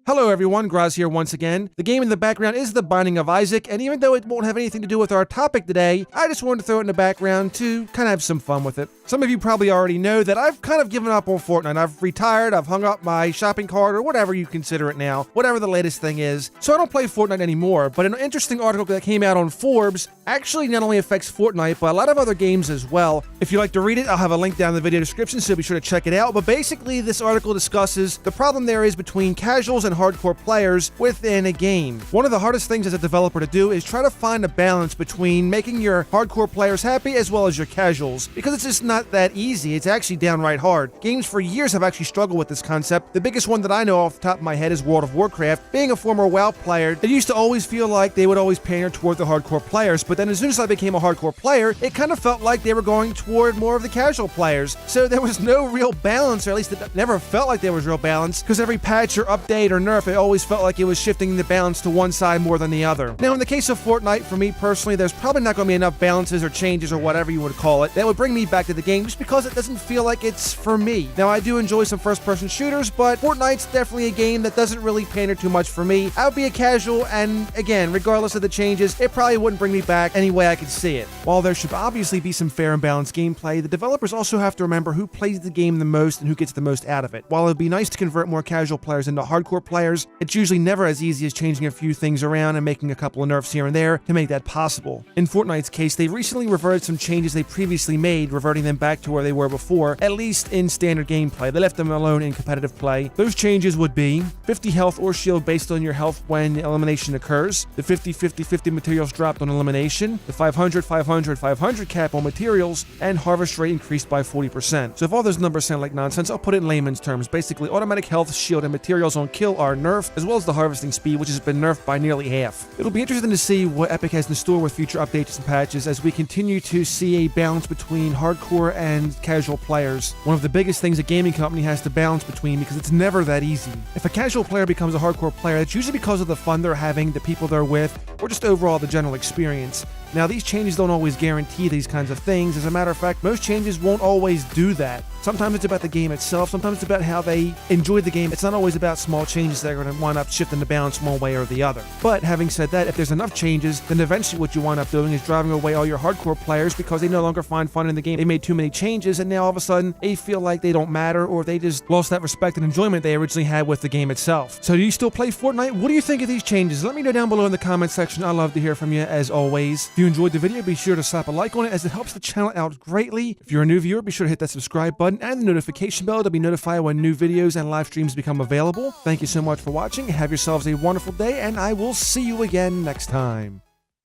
Hello everyone, Graz here once again. The game in the background is The Binding of Isaac, and even though it won't have anything to do with our topic today, I just wanted to throw it in the background to kind of have some fun with it. Some of you probably already know that I've kind of given up on Fortnite. I've retired, I've hung up my shopping cart, or whatever you consider it now, whatever the latest thing is. So I don't play Fortnite anymore, but an interesting article that came out on Forbes actually not only affects Fortnite, but a lot of other games as well. If you'd like to read it, I'll have a link down in the video description, so be sure to check it out. But basically, this article discusses the problem there is between casuals and hardcore players within a game. One of the hardest things as a developer to do is try to find a balance between making your hardcore players happy as well as your casuals, because it's just not that easy. It's actually downright hard. Games for years have actually struggled with this concept. The biggest one that I know off the top of my head is World of Warcraft. Being a former WoW player, it used to always feel like they would always pander toward the hardcore players, but then as soon as I became a hardcore player, it kind of felt like they were going toward more of the casual players. So there was no real balance, or at least it never felt like there was real balance, because every patch or update or nerf, it always felt like it was shifting the balance to one side more than the other. Now, in the case of Fortnite, for me personally, there's probably not going to be enough balances or changes or whatever you would call it that would bring me back to the game, just because it doesn't feel like it's for me. Now, I do enjoy some first-person shooters, but Fortnite's definitely a game that doesn't really pander too much for me. I would be a casual, and again, regardless of the changes, it probably wouldn't bring me back any way I could see it. While there should obviously be some fair and balanced gameplay, the developers also have to remember who plays the game the most and who gets the most out of it. While it would be nice to convert more casual players into hardcore players, it's usually never as easy as changing a few things around and making a couple of nerfs here and there to make that possible. In Fortnite's case, they recently reverted some changes they previously made, reverting them back to where they were before, at least in standard gameplay. They left them alone in competitive play. Those changes would be 50 health or shield based on your health when elimination occurs, the 50-50-50 materials dropped on elimination, the 500-500-500 cap on materials, and harvest rate increased by 40%. So if all those numbers sound like nonsense, I'll put it in layman's terms. Basically, automatic health, shield, and materials on kill are nerfed, as well as the harvesting speed, which has been nerfed by nearly half. It'll be interesting to see what Epic has in store with future updates and patches as we continue to see a balance between hardcore and casual players. One of the biggest things a gaming company has to balance between, because it's never that easy. If a casual player becomes a hardcore player, it's usually because of the fun they're having, the people they're with, or just overall the general experience. Now, these changes don't always guarantee these kinds of things. As a matter of fact, most changes won't always do that. Sometimes it's about the game itself, sometimes it's about how they enjoy the game. It's not always about small changes that are going to wind up shifting the balance one way or the other. But having said that, if there's enough changes, then eventually what you wind up doing is driving away all your hardcore players because they no longer find fun in the game. They made too many changes, and now all of a sudden they feel like they don't matter, or they just lost that respect and enjoyment they originally had with the game itself. So do you still play Fortnite? What do you think of these changes? Let me know down below in the comment section. I'd love to hear from you as always. If you enjoyed the video, be sure to slap a like on it, as it helps the channel out greatly. If you're a new viewer, be sure to hit that subscribe button and the notification bell to be notified when new videos and live streams become available. Thank you so much for watching. Have yourselves a wonderful day, and I will see you again next time.